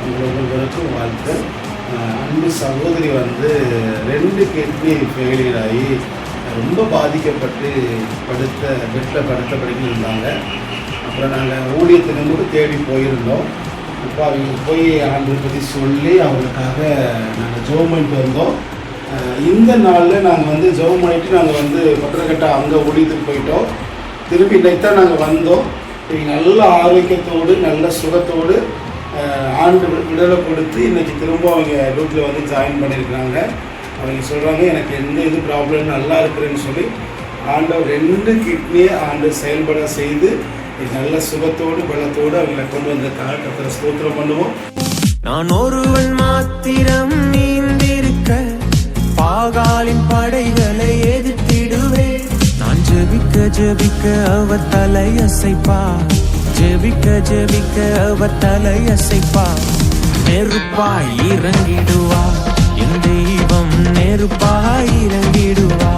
உங்களுக்கும் வாழ்த்து. அன்பு சகோதரி வந்து 2 கிட்னி ஃபெயிலியர் ஆகி ரொம்ப பாதிக்கப்பட்டு பெட்டில் படுத்தபடிக்கு இருந்தாங்க. அப்புறம் நாங்கள் ஊழியத்திலிருந்து தேடி போயிருந்தோம். இப்போ அவங்க போய் ஆண்டவரை பற்றி சொல்லி அவங்களுக்காக நாங்கள் ஜெபம் பண்ணிட்டு வந்தோம். இந்த நாளில் நாங்கள் வந்து ஜெபம் பண்ணிட்டு நாங்கள் வந்து பத்திரக்கட்டை அங்கே ஊழியத்துக்கு போயிட்டோம். திருப்பி இன்னைக்கு தான் நாங்கள் வந்தோம். நல்ல ஆரோக்கியத்தோடு நல்ல சுகத்தோடு ஆண்டு விடுதலை கொடுத்து இன்றைக்கி திரும்ப அவங்க ரூட்டில் வந்து ஜாயின் பண்ணியிருக்கிறாங்க. அவங்க சொல்கிறாங்க எனக்கு எந்த இது ப்ராப்ளம் நல்லா இருக்கிறேன்னு சொல்லி ஆண்டவர் 2 கிட்னியை செயல்பட செய்து நல்ல சுகத்தோடு பலத்தோடு அவங்களை கொண்டு வந்த கர்த்தரை ஸ்தோத்திரம் பண்ணுவோம். நான் ஒருவன் மாத்திரம் நீந்திருக்க பாகாலின் படைகளை எதிர்த்திடுவேன். நான் ஜெபிக்க ஜெபிக்க அவர் தலையசைப்பா, ஜெபிக்க ஜெபிக்க அவர் தலையசைப்பா. நெருப்பாய் இறங்கிடுவா என் தெய்வம், நெருப்பாய் இறங்கிடுவா.